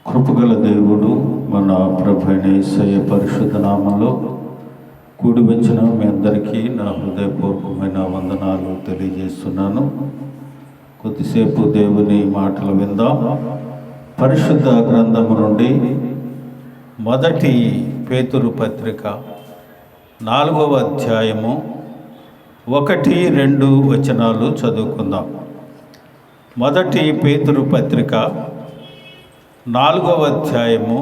కృపగల దేవుడు మన ప్రభు అయిన యేసయ్య పరిశుద్ధ నామంలో కూడి వచ్చిన మీ అందరికీ నా హృదయపూర్వకమైన వందనాలు తెలియజేస్తున్నాను. కొద్దిసేపు దేవుని మాటలు విందాం. పరిశుద్ధ గ్రంథము నుండి మొదటి పేతురు పత్రిక 4వ అధ్యాయము 1-2 వచనాలు చదువుకుందాం. మొదటి పేతురు పత్రిక 4వ అధ్యాయము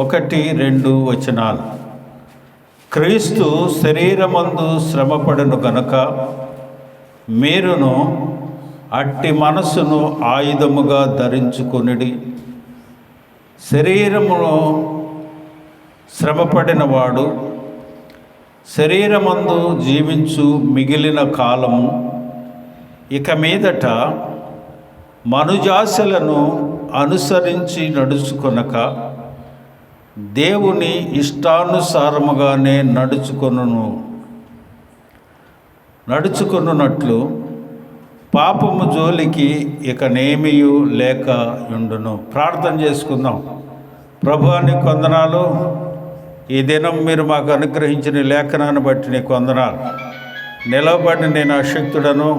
1-2 వచనాలు. క్రీస్తు శరీరమందు శ్రమపడును గనుక మీరును అట్టి మనస్సును ఆయుధముగా ధరించుకొనిడి. శరీరమును శ్రమపడినవాడు శరీరమందు జీవించు మిగిలిన కాలము ఇక మీదట మనుజాశలను అనుసరించి నడుచుకొనక దేవుని ఇష్టానుసారముగానే నడుచుకొనున్నట్లు పాపము జోలికి ఇక నేమియు లేక యుండును. ప్రార్థన చేసుకుందాం. ప్రభువా నీకు వందనాలు. ఈ దినం మీరు మాకు అనుగ్రహించిన లేఖనాన్ని బట్టి నీకు వందనాలు. నిలవబడి నేను అశక్తుడను.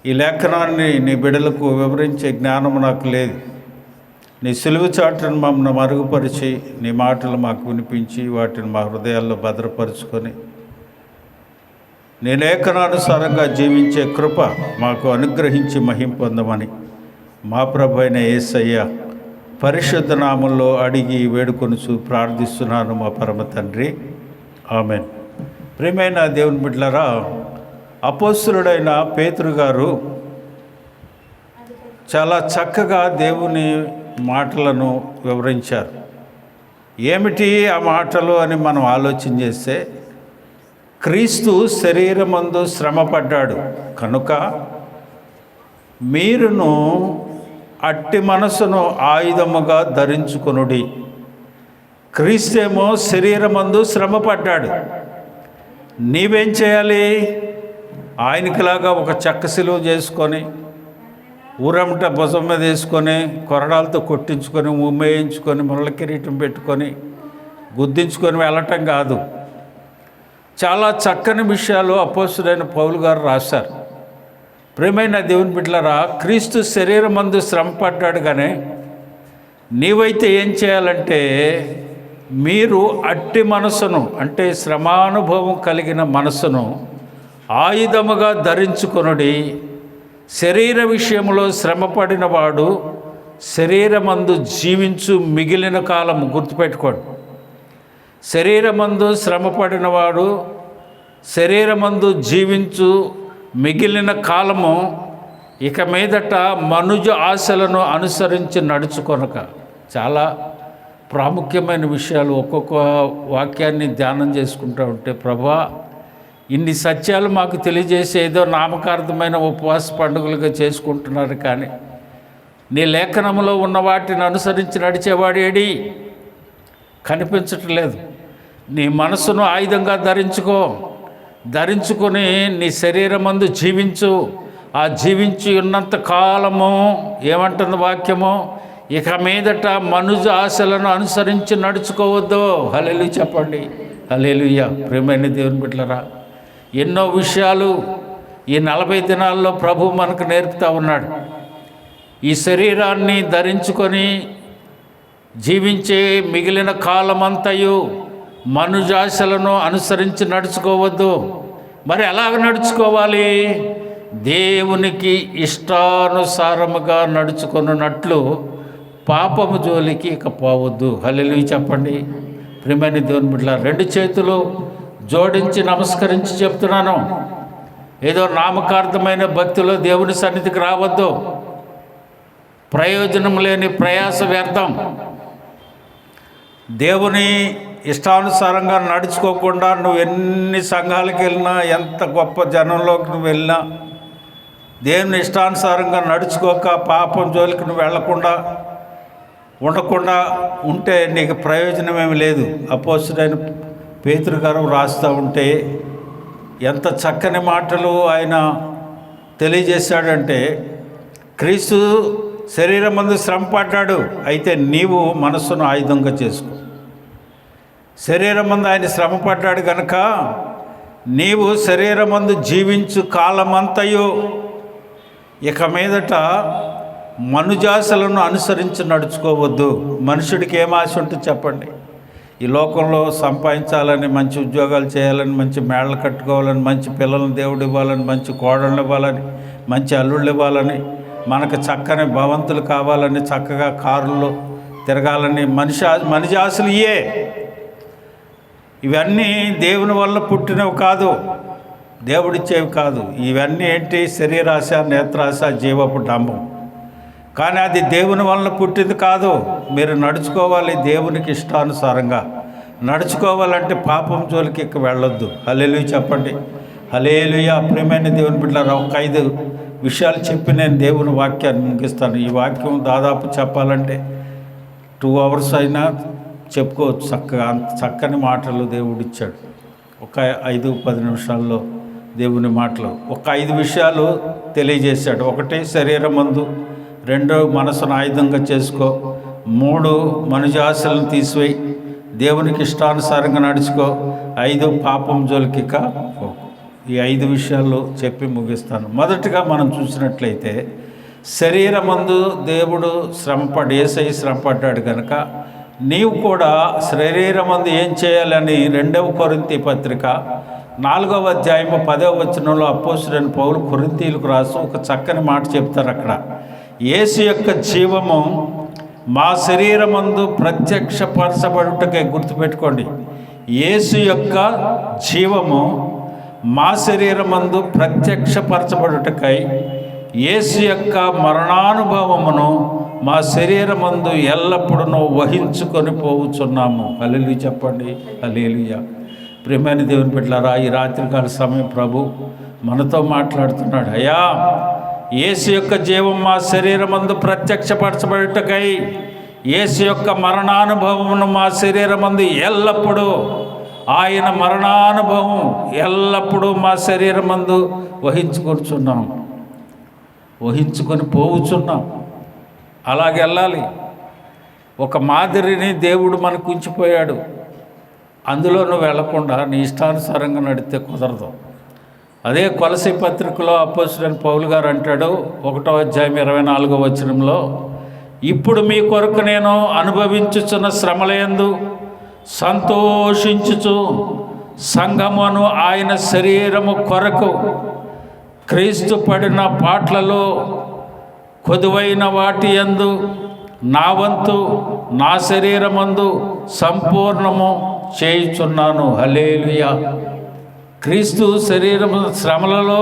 ఈ లేఖనాన్ని నీ బిడ్డలకు వివరించే జ్ఞానం నాకు లేదు. నీ సిలువ చాటును మమ్మల్ని మరుగుపరిచి నీ మాటలు మాకు వినిపించి వాటిని మా హృదయాల్లో భద్రపరుచుకొని నీ లేఖనానుసారంగా జీవించే కృప మాకు అనుగ్రహించి మహిమ పొందమని మా ప్రభు అయిన యేసయ్య పరిశుద్ధ నామంలో అడిగి వేడుకొనుచు ప్రార్థిస్తున్నాను మా పరమ తండ్రి, ఆమెన్. ప్రియమైన దేవుని బిడ్డలారా, అపోస్తలుడైన పేతురు గారు చాలా చక్కగా దేవుని మాటలను వివరించారు. ఏమిటి ఆ మాటలు అని మనం ఆలోచన చేస్తే, క్రీస్తు శరీరమందు శ్రమపడ్డాడు కనుక మీరును అట్టి మనసును ఆయుధముగా ధరించుకొనుడి. క్రీస్తేమో శరీరమందు శ్రమపడ్డాడు. నీవేం చేయాలి? ఆయనకిలాగా ఒక చెక్క సిలువ చేసుకొని ఊరమట భుజం మీద వేసుకొని కొరడాలతో కొట్టించుకొని ఉమ్మేయించుకొని ముళ్ళ కిరీటం పెట్టుకొని గుద్దించుకొని వెళ్ళటం కాదు. చాలా చక్కని విషయాలు అపోస్తులైన పౌలు గారు రాశారు. ప్రియమైన దేవుని బిడ్డలారా, క్రీస్తు శరీరమందు శ్రమపడ్డాడు. కానీ నీవైతే ఏం చేయాలంటే, మీరు అట్టి మనసును అంటే శ్రమానుభవం కలిగిన మనసును ఆయుధముగా ధరించుకొనుడి. శరీర విషయంలో శ్రమపడిన వాడు శరీరమందు జీవించు మిగిలిన కాలము, గుర్తుపెట్టుకోండి. శరీరమందు శ్రమపడినవాడు శరీరమందు జీవించు మిగిలిన కాలము ఇక మీదట మనుజ ఆశలను అనుసరించి నడుచుకొనక. చాలా ప్రాముఖ్యమైన విషయాలు. ఒక్కొక్క వాక్యాన్ని ధ్యానం చేసుకుంటూ ఉంటే, ప్రభువా ఇన్ని సత్యాలు మాకు తెలియజేసి ఏదో నామకార్థమైన ఉపవాస పండుగలుగా చేసుకుంటున్నారు, కానీ నీ లేఖనంలో ఉన్న వాటిని అనుసరించి నడిచేవాడు ఏడి? కనిపించటం లేదు. నీ మనసును ఆయుధంగా ధరించుకొని నీ శరీరమందు జీవించు. ఆ జీవించి ఉన్నంత కాలము ఏమంటుంది వాక్యము? ఇక మీదట మనుజ ఆశలను అనుసరించి నడుచుకోవద్దు. హల్లెలూయా చెప్పండి. హల్లెలూయా. ప్రియమైన దేవుని బిడ్డలారా, ఎన్నో విషయాలు ఈ 40 దినాల్లో ప్రభు మనకు నేర్పుతూ ఉన్నాడు. ఈ శరీరాన్ని ధరించుకొని జీవించే మిగిలిన కాలమంతయు మనుజాశలను అనుసరించి నడుచుకోవద్దు. మరి ఎలాగ నడుచుకోవాలి? దేవునికి ఇష్టానుసారముగా నడుచుకున్నట్లు పాపము జోలికి ఇక పోవద్దు. హల్లెలూయా చెప్పండి. ప్రియమైన దేవుని బిడ్డలారా, 2 చేతులు జోడించి నమస్కరించి చెప్తున్నాను. ఏదో నామకార్థమైన భక్తిలో దేవుని సన్నిధికి రావద్దు. ప్రయోజనం లేని ప్రయాస వ్యర్థం. దేవుని ఇష్టానుసారంగా నడుచుకోకుండా నువ్వు ఎన్ని సంఘాలకు వెళ్ళినా, ఎంత గొప్ప జనంలోకి నువ్వు వెళ్ళినా, దేవుని ఇష్టానుసారంగా నడుచుకోక పాపం జోలికి నువ్వు ఉండకుండా ఉంటే నీకు ప్రయోజనం ఏమి లేదు. అపోస్తలుడైన పేతురు గారు రాస్తూ ఉంటే ఎంత చక్కని మాటలు ఆయన తెలియజేశాడంటే, క్రీస్తు శరీరం మందు శ్రమ పడ్డాడు. అయితే నీవు మనస్సును ఆయుధంగా చేసుకో. శరీరం మందు ఆయన శ్రమ పడ్డాడు కనుక నీవు శరీరం మందు జీవించు కాలమంతయు ఇక మీదట మనుజాసలను అనుసరించి నడుచుకోవద్దు. మనుషుడికి ఏం ఆశ ఉంటుంది చెప్పండి? ఈ లోకంలో సంపాదించాలని, మంచి ఉద్యోగాలు చేయాలని, మంచి మేళలు కట్టుకోవాలని, మంచి పిల్లలను దేవుడు ఇవ్వాలని, మంచి కోడళ్ళు ఇవ్వాలని, మంచి అల్లుళ్ళు ఇవ్వాలని, మనకు చక్కని భవంతులు కావాలని, చక్కగా కారుల్లో తిరగాలని మనిషి ఆశలు ఇవన్నీ దేవుని వల్ల పుట్టినవి కాదు, దేవుడిచ్చేవి కాదు. ఇవన్నీ ఏంటి? శరీరాశ, నేత్రాశ, జీవపు డంబం. కానీ అది దేవుని వలన పుట్టింది కాదు. మీరు నడుచుకోవాలి దేవునికి ఇష్టానుసారంగా. నడుచుకోవాలంటే పాపం జోలికి ఇక వెళ్ళొద్దు. హల్లెలూయా చెప్పండి. హల్లెలూయా. ప్రియమైన దేవుని బిడ్డలారా, ఒక 5 విషయాలు చెప్పి నేను దేవుని వాక్యాన్ని ముగిస్తాను. ఈ వాక్యం దాదాపు చెప్పాలంటే 2 hours అయినా చెప్పుకోవచ్చు. చక్కగా అంత చక్కని మాటలు దేవుడిచ్చాడు. ఒక 5-10 నిమిషాల్లో దేవుని మాటలు ఒక 5 విషయాలు తెలియజేశాడు. 1 శరీరం మందు, 2 మనసును ఆయుధంగా చేసుకో, 3 మనుజాశలను తీసివేయి, దేవునికి ఇష్టానుసారంగా నడుచుకో, 5 పాపం జోలికిక పో. ఈ 5 విషయాలు చెప్పి ముగిస్తాను. మొదటిగా మనం చూసినట్లయితే శరీరమందు దేవుడు యేసయ్య శ్రమపడ్డాడు కనుక నీవు కూడా శరీరమందు ఏం చేయాలని 2వ కొరింథీ పత్రిక 4వ అధ్యాయము 10వ వచనంలో అపోస్తలుడైన పౌలు కొరింథీయులకు రాసి ఒక చక్కని మాట చెప్తారు. అక్కడ యేసు యొక్క జీవము మా శరీరమందు ప్రత్యక్షపరచబడుటకై, గుర్తుపెట్టుకోండి, యేసు యొక్క జీవము మా శరీరమందు ప్రత్యక్షపరచబడుటకై యేసు యొక్క మరణానుభవమును మా శరీరమందు ఎల్లప్పుడూ వహించుకొని పోవుచున్నాము. హల్లెలూయా చెప్పండి. హల్లెలూయా. ప్రియమైన దేవుని బిడ్డలారా, ఈ రాత్రికాల సమయం ప్రభు మనతో మాట్లాడుతున్నాడు. అయ్యా, యేసు యొక్క జీవం మా శరీరమందు ప్రత్యక్షపరచబడుటకై యేసు యొక్క మరణానుభవమును మా శరీరమందు ఎల్లప్పుడూ, ఆయన మరణానుభవం ఎల్లప్పుడూ మా శరీరమందు వహించుకొని పోవుచున్నాం. అలాగే వెళ్ళాలి. ఒక మాదిరిని దేవుడు మనకు ఉంచిపోయాడు. అందులో నువ్వు వెళ్లకుండా నీ ఇష్టానుసారంగా నడితే కుదరదు. అదే కొలసీ పత్రికలో అపోస్తలుడైన పౌలు గారు అంటాడు 1వ అధ్యాయం 24వ వచనంలో, ఇప్పుడు మీ కొరకు నేను అనుభవించుచున్న శ్రమలయందు సంతోషించుచు సంఘమును ఆయన శరీరము కొరకు క్రీస్తు పడిన పాట్లలో కొదువైన వాటి యందు నా వంతు నా శరీరమందు సంపూర్ణము చేయుచున్నాను. హల్లెలూయా. క్రీస్తు శరీరము శ్రమలలో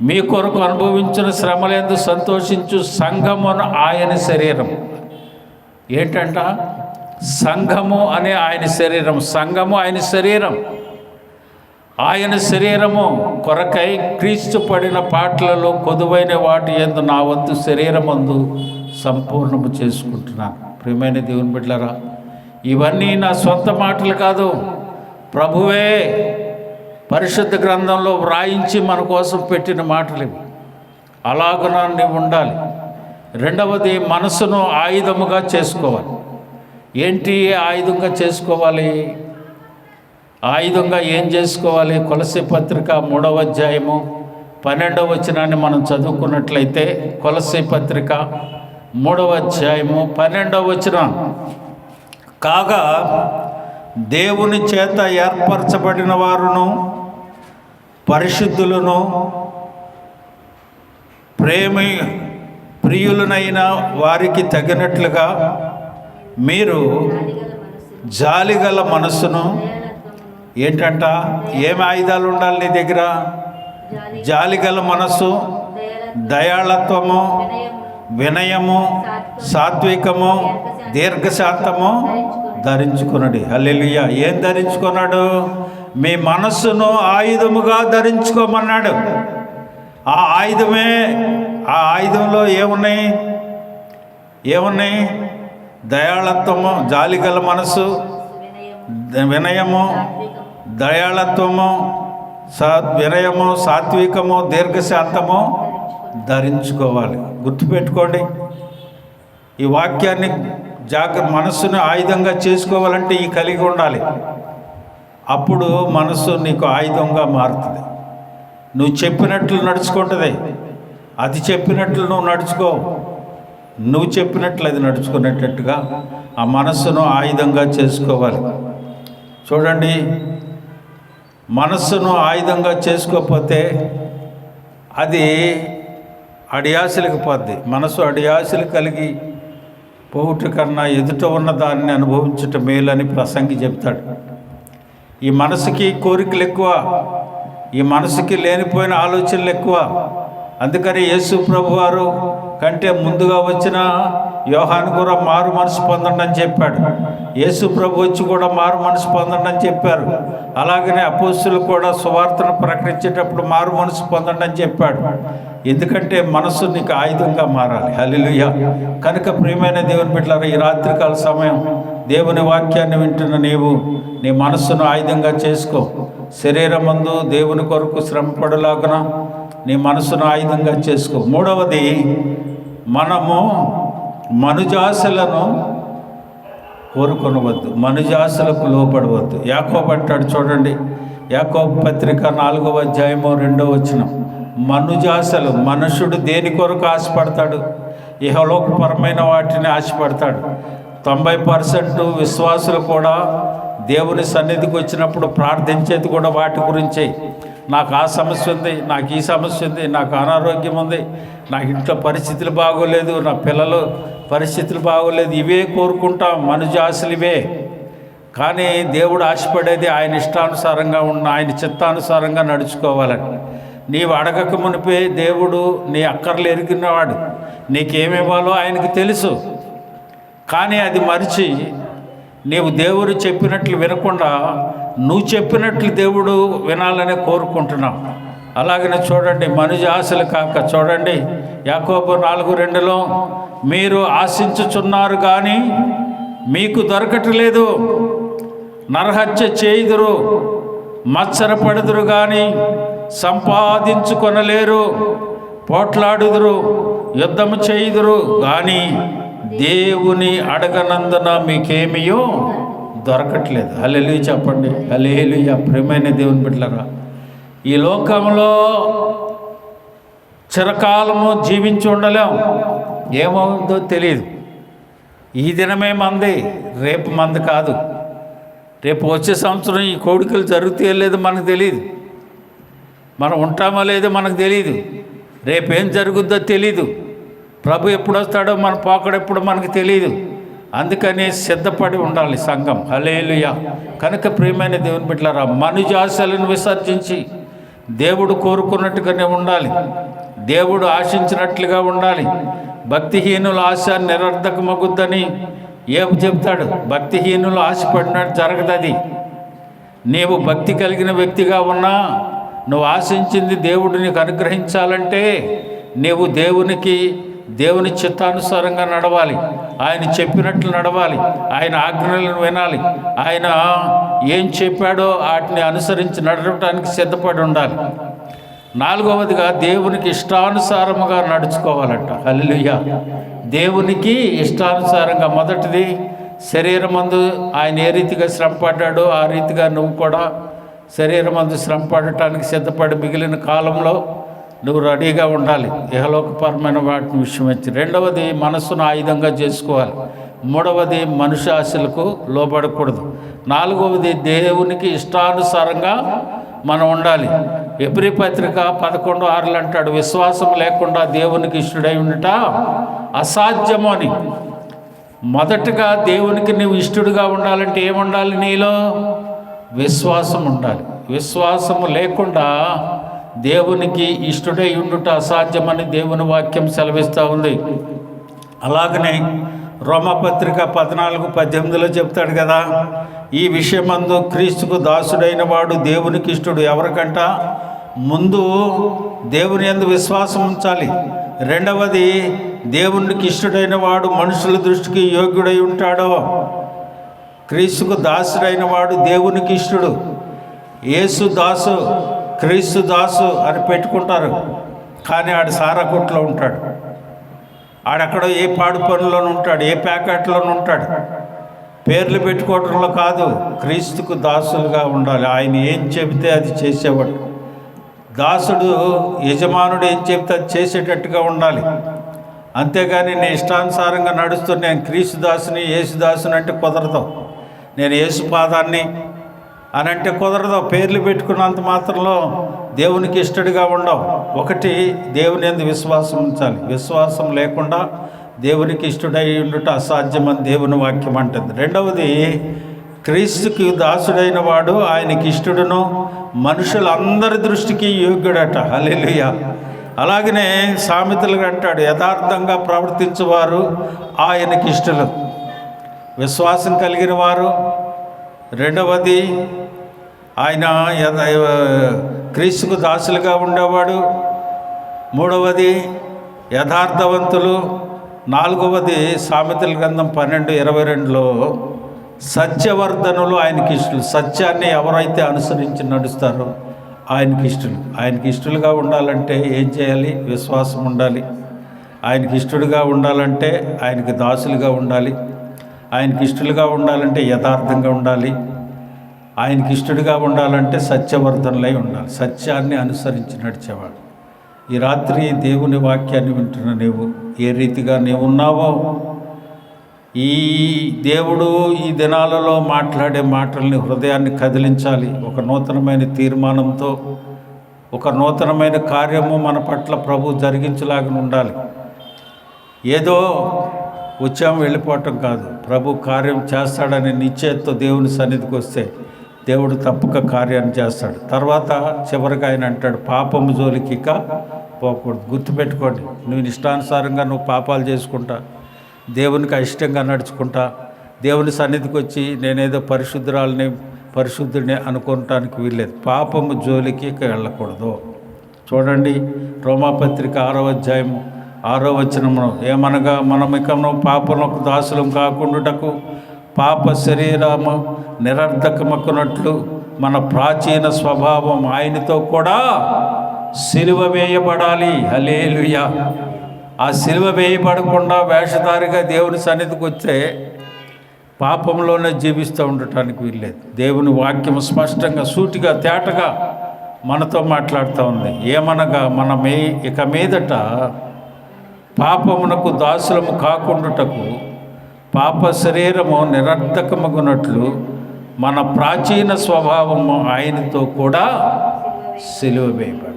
మీ కొరకు అనుభవించిన శ్రమలందు సంతోషించు సంఘమును ఆయన శరీరం. ఏంటంట? సంఘము అనే ఆయన శరీరం. సంఘము ఆయన శరీరం. ఆయన శరీరము కొరకై క్రీస్తు పడిన పాటలలో కొదువైన వాటి యందు నా వంతు శరీరమందు సంపూర్ణము చేసుకుంటున్నాను. ప్రియమైన దేవుని బిడ్డలారా, ఇవన్నీ నా సొంత మాటలు కాదు, ప్రభువే పరిశుద్ధ గ్రంథంలో వ్రాయించి మన కోసం పెట్టిన మాటలు ఇవి. అలాగున నీవు ఉండాలి. 2వది, మనసును ఆయుధముగా చేసుకోవాలి. ఏంటి ఆయుధంగా చేసుకోవాలి? ఆయుధంగా ఏం చేసుకోవాలి? కొలసీ పత్రిక 3వ అధ్యాయము 12వ వచనాన్ని మనం చదువుకున్నట్లయితే, కొలసీ పత్రిక 3వ అధ్యాయము 12వ వచనం, కాగా దేవుని చేత ఏర్పరచబడిన వారును పరిశుద్ధులను ప్రియులనైన వారికి తగినట్లుగా మీరు జాలిగల మనస్సును, ఏంటంట? ఏమి ఆయుధాలు ఉండాలి నీ దగ్గర? జాలిగల మనస్సు, దయాళత్వము, వినయము, సాత్వికము, దీర్ఘశాంతము ధరించుకున్నాడు. హల్లెలూయా. ఏం ధరించుకున్నాడు? మీ మనస్సును ఆయుధముగా ధరించుకోమన్నాడు. ఆ ఆయుధంలో ఏమున్నాయి? దయాళత్వము, జాలిగల మనస్సు, వినయము, దయాళత్వము, వినయము, సాత్వికము, దీర్ఘశాంతము ధరించుకోవాలి. గుర్తుపెట్టుకోండి, ఈ వాక్యాన్ని మనస్సును ఆయుధంగా చేసుకోవాలంటే ఈ కలిగి ఉండాలి. అప్పుడు మనస్సు నీకు ఆయుధంగా మారుతుంది. నువ్వు చెప్పినట్లు నడుచుకుంటుంది. అది చెప్పినట్లు నువ్వు నడుచుకో. నువ్వు చెప్పినట్లు అది నడుచుకునేటట్టుగా ఆ మనస్సును ఆయుధంగా చేసుకోవాలి. చూడండి, మనస్సును ఆయుధంగా చేసుకోకపోతే అది అడియాసలకు పోద్ది. మనసు అడియాసలు కలిగి పోవుట కన్నా ఎదుట ఉన్న దాన్ని అనుభవించటం మేలని ప్రసంగి చెప్తాడు. ఈ మనసుకి కోరికలు ఎక్కువ, ఈ మనసుకి లేనిపోయిన ఆలోచనలు ఎక్కువ. అందుకని యేసు ప్రభు వారు కంటే ముందుగా వచ్చిన యోహాను కూడా మారు మనసు పొందండి అని చెప్పాడు. యేసు ప్రభు వచ్చి కూడా మారు మనసు పొందండి అని చెప్పారు. అలాగనే అపోస్తులు కూడా సువార్తను ప్రకటించేటప్పుడు మారు మనసు పొందండి అని చెప్పాడు. ఎందుకంటే మనసు నీకు ఆయుధంగా మారాలి. హల్లెలూయా. కనుక ప్రియమైన దేవుని బిడ్డలారా, ఈ రాత్రికాల సమయం దేవుని వాక్యాన్ని వింటున్న నీవు నీ మనస్సును ఆయుధంగా చేసుకో. శరీరమందు దేవుని కొరకు శ్రమపడలాగున నీ మనసును ఆయుధంగా చేసుకో. మూడవది, మనము మనుజాసలను కోరుకొనవద్దు, మనుజాసలకు లోపడవద్దు. యాకోబు అంటాడు చూడండి, యాకోబు పత్రిక 4వ అధ్యాయము 2వ వచనం. మనుజాసలు, మనుషుడు దేని కొరకు ఆశపడతాడు? ఇహలోకపరమైన వాటిని ఆశపడతాడు. 90% విశ్వాసులు కూడా దేవుని సన్నిధికి వచ్చినప్పుడు ప్రార్థించేది కూడా వాటి గురించే. నాకు ఆ సమస్య ఉంది, నాకు ఈ సమస్య ఉంది, నాకు అనారోగ్యం ఉంది, నాకు ఇంట్లో పరిస్థితులు బాగోలేదు, నా పిల్లలు పరిస్థితులు బాగోలేదు, ఇవే కోరుకుంటాం. మనుజాసలు ఇవే. కానీ దేవుడు ఆశపడేది ఆయన ఇష్టానుసారంగా ఉన్న, ఆయన చిత్తానుసారంగా నడుచుకోవాలని. నీవు అడగక మునిపే దేవుడు నీ అక్కర్లు ఎరిగినవాడు. నీకేమివ్వాలో ఆయనకు తెలుసు. కానీ అది మరిచి నీవు దేవుడు చెప్పినట్లు వినకుండా నువ్వు చెప్పినట్లు దేవుడు వినాలని కోరుకుంటున్నావు. అలాగనే చూడండి, మనుజ ఆశలు కాక చూడండి, యాకోబు 4:2లో మీరు ఆశించుచున్నారు కానీ మీకు దొరకట్లేదు, నరహత్య చేయుదురు, మత్సరపడుదురు కానీ సంపాదించుకొనలేరు, పోట్లాడుదురు, యుద్ధము చేయుదురు కానీ దేవుని అడగనందున మీకేమియో దొరకట్లేదు. హల్లెలూయా చెప్పండి. హల్లెలూయా. ప్రియమైన దేవుని బిడ్డలారా, ఈ లోకంలో చిరకాలము జీవించి ఉండలేం. ఏమవుతుందో తెలియదు. ఈ దినమే మంది, రేపు మంది కాదు. రేపు వచ్చే సంవత్సరం ఈ కోడికలు జరుగుతాయో లేదో మనకు తెలియదు. మనం ఉంటామో లేదో మనకు తెలియదు. రేపేం జరుగుద్దో తెలీదు. ప్రభు ఎప్పుడు వస్తాడో మన పోకడెప్పుడు మనకు తెలియదు. అందుకని సిద్ధపడి ఉండాలి సంఘం. హల్లెలూయా. కనుక ప్రియమైన దేవుని బిడ్డలారా, మనుజాసలను విసర్జించి దేవుడు కోరుకున్నట్టుగానే ఉండాలి, దేవుడు ఆశించినట్లుగా ఉండాలి. భక్తిహీనుల ఆశ నిరర్ధకమగుద్దని ఏబు చెప్తాడు. భక్తిహీనులు ఆశపడినట్టు జరగదది. నీవు భక్తి కలిగిన వ్యక్తిగా ఉన్నా నువ్వు ఆశించింది దేవుడు నీకు అనుగ్రహించాలంటే నీవు దేవుని చిత్తానుసారంగా నడవాలి. ఆయన చెప్పినట్లు నడవాలి. ఆయన ఆజ్ఞలను వినాలి. ఆయన ఏం చెప్పాడో వాటిని అనుసరించి నడవటానికి సిద్ధపడి ఉండాలి. 4వదిగా దేవునికి ఇష్టానుసారముగా నడుచుకోవాలంట. హల్లెలూయా. దేవునికి ఇష్టానుసారంగా. మొదటిది, శరీరమందు ఆయన ఏ రీతిగా శ్రమపడ్డాడో ఆ రీతిగా నువ్వు కూడా శరీరమందు శ్రమపడటానికి సిద్ధపడి మిగిలిన కాలంలో నువ్వు రెడీగా ఉండాలి ఇహలోకపరమైన వాటి విషయం వచ్చి. 2వది, మనస్సును ఆయుధంగా చేసుకోవాలి. 3వది, మనుష్య ఆశలకు లోబడకూడదు. 4వది, దేవునికి ఇష్టానుసారంగా మనం ఉండాలి. ఎబ్రీ పత్రిక 11:6 అంటాడు, విశ్వాసం లేకుండా దేవునికి ఇష్టడై ఉండట అసాధ్యము అని. మొదటగా దేవునికి నువ్వు ఇష్టడుగా ఉండాలంటే ఏముండాలి? నీలో విశ్వాసం ఉండాలి. విశ్వాసము లేకుండా దేవునికి ఇష్టడై ఉండుట అసాధ్యమని దేవుని వాక్యం సెలవిస్తూ ఉంది. అలాగనే రోమపత్రిక 14:18లో చెప్తాడు కదా, ఈ విషయమందు క్రీస్తుకు దాసుడైన వాడు దేవునికి ఇష్టడు. ఎవరికంట? ముందు దేవుని యందు విశ్వాసం ఉంచాలి. 2వది, దేవునికి ఇష్టడైన వాడు మనుషుల దృష్టికి యోగ్యుడై ఉంటాడో. క్రీస్తుకు దాసుడైన వాడు దేవునికి ఇష్టడు. యేసు దాసు, క్రీస్తు దాసు అని పెట్టుకుంటారు. కానీ ఆడు సారా కొట్లో ఉంటాడు, ఆడెక్కడో ఏ పాడు పనుల్లోనూ ఉంటాడు, ఏ ప్యాకెట్లోనూ ఉంటాడు. పేర్లు పెట్టుకోవడంలో కాదు, క్రీస్తుకు దాసులుగా ఉండాలి. ఆయన ఏం చెబితే అది చేసేవాడు. దాసుడు యజమానుడు ఏం చెబితే అది చేసేటట్టుగా ఉండాలి. అంతేగాని నేను ఇష్టానుసారంగా నడుస్తూ నేను క్రీస్తు దాసుని, యేసు దాసుని అంటే కుదరదు. నేను యేసు పాదాన్ని అని అంటే కుదరదు. పేర్లు పెట్టుకున్నంత మాత్రంలో దేవునికి ఇష్టడిగా ఉండవు. ఒకటి, దేవుని యందు విశ్వాసం ఉంచాలి. విశ్వాసం లేకుండా దేవునికి ఇష్టడై ఉండుట అసాధ్యమని దేవుని వాక్యం అంటుంది. రెండవది, క్రీస్తుకి దాసుడైన వాడు ఆయనకి ఇష్టడును, మనుషులందరి దృష్టికి యోగ్యుడట. హల్లెలూయా. అలాగనే సామెతలుగా అంటాడు, యథార్థంగా ప్రవర్తించేవారు ఆయనకి ఇష్టలు. విశ్వాసం కలిగిన వారు. రెండవది, ఆయన క్రీస్తుకు దాసులుగా ఉండేవాడు. మూడవది, యథార్థవంతులు. నాలుగవది, సామెతల గ్రంథం 12:22లో సత్యవర్ధనులు ఆయనకి ఇష్టలు. సత్యాన్ని ఎవరైతే అనుసరించి నడుస్తారో ఆయనకి ఇష్టలు. ఆయనకి ఇష్టలుగా ఉండాలంటే ఏం చేయాలి? విశ్వాసం ఉండాలి. ఆయనకి ఇష్టడుగా ఉండాలంటే ఆయనకి దాసులుగా ఉండాలి. ఆయనకి ఇష్టలుగా ఉండాలంటే యథార్థంగా ఉండాలి. ఆయనకి ఇష్టడుగా ఉండాలంటే సత్యవర్ధనలై ఉండాలి. సత్యాన్ని అనుసరించి నడిచేవాడు. ఈ రాత్రి దేవుని వాక్యాన్ని వింటున్న నీవు ఏ రీతిగా నీవు ఉన్నావో, ఈ దేవుడు ఈ దినాలలో మాట్లాడే మాటల్ని హృదయాన్ని కదిలించాలి. ఒక నూతనమైన తీర్మానంతో, ఒక నూతనమైన కార్యము మన పట్ల ప్రభు జరిగించలాగా ఉండాలి. ఏదో వచ్చాము వెళ్ళిపోవటం కాదు. ప్రభు కార్యం చేస్తాడని నిశ్చయంతో దేవుని సన్నిధికి వస్తే దేవుడు తప్పక కార్యాన్ని చేస్తాడు. తర్వాత చివరికి ఆయన అంటాడు, పాపము జోలికి ఇక పోకూడదు. గుర్తుపెట్టుకోండి, నువ్వు ఇష్టానుసారంగా నువ్వు పాపాలు చేసుకుంటా, దేవునికి ఇష్టంగా నడుచుకుంటా, దేవుని సన్నిధికి వచ్చి నేనేదో పరిశుద్ధుడిని అనుకోవటానికి వీల్లేదు. పాపము జోలికి ఇక వెళ్ళకూడదు. చూడండి, రోమాపత్రిక 6వ అధ్యాయం 6వ వచనము ఏమనగా, మనం ఇకను పాపములకు దాసులం కాకుండాటకు పాప శరీరము నిరర్ధకమక్కునట్లు మన ప్రాచీన స్వభావం ఆయనతో కూడా సిలువ వేయబడాలి. హల్లెలూయా. ఆ సిలువ వేయబడకుండా వేషధారిగా దేవుని సన్నిధికి వస్తే పాపంలోనే జీవిస్తూ ఉండటానికి వీల్లేదు. దేవుని వాక్యం స్పష్టంగా, సూటిగా, తేటగా మనతో మాట్లాడుతూ ఉంది. ఏమనగా, మనమే ఇక మీదట పాపమునకు దాసులము కాకుండాటకు పాప శరీరము నిరర్ధకమగునట్లు మన ప్రాచీన స్వభావము ఆయనతో కూడా సిలువ వేయబడాలి.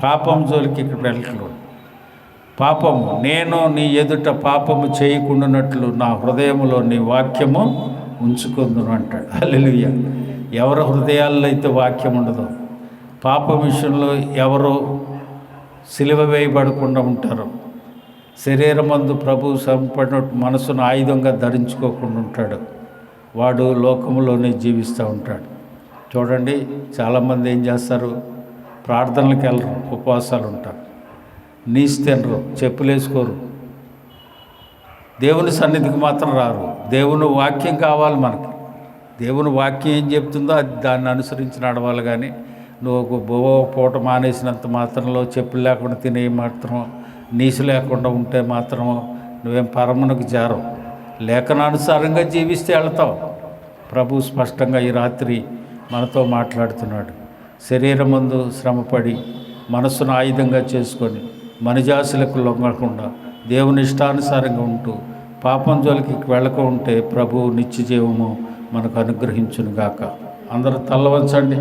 పాపం జోలికి ఇక్కడ వెళ్ళట్లేదు. పాపము, నేను నీ ఎదుట పాపము చేయకుండానట్లు నా హృదయములో నీ వాక్యము ఉంచుకుందును అంటాడు. హల్లెలూయా. ఎవరి హృదయాల్లో అయితే వాక్యం ఉండదో, పాపం విషయంలో ఎవరు సిలువ వేయబడకుండా ఉంటారో, శరీరమందు ప్రభు సంపడినట్టు మనసును ఆయుధంగా ధరించుకోకుండా ఉంటాడు, వాడు లోకంలోనే జీవిస్తూ ఉంటాడు. చూడండి, చాలామంది ఏం చేస్తారు? ప్రార్థనలకు వెళ్ళరు, ఉపవాసాలు ఉంటారు, నీసు తినరు, చెప్పులు వేసుకోరు, దేవుని సన్నిధికి మాత్రం రారు. దేవుని వాక్యం కావాలి మనకి. దేవుని వాక్యం ఏం చెప్తుందో అది దాన్ని అనుసరించి నడవాలి. కానీ నువ్వు పూట మానేసినంత మాత్రంలో, చెప్పులు లేకుండా తినే మాత్రం, నీసు లేకుండా ఉంటే మాత్రం నువ్వేం పరమునకు చేరవు. లేఖనానుసారంగా జీవిస్తే వెళ్తావు. ప్రభు స్పష్టంగా ఈ రాత్రి మనతో మాట్లాడుతున్నాడు. శరీరమందు శ్రమపడి మనసును ఆయుధంగా చేసుకొని మనిజాసులకు లొంగకుండా దేవుని ఇష్టానుసారంగా ఉంటూ పాపం జోలికి వెళ్ళక ఉంటే ప్రభు నిత్య జీవము మనకు అనుగ్రహించును గాక. అందరూ తల్ల వంచండి.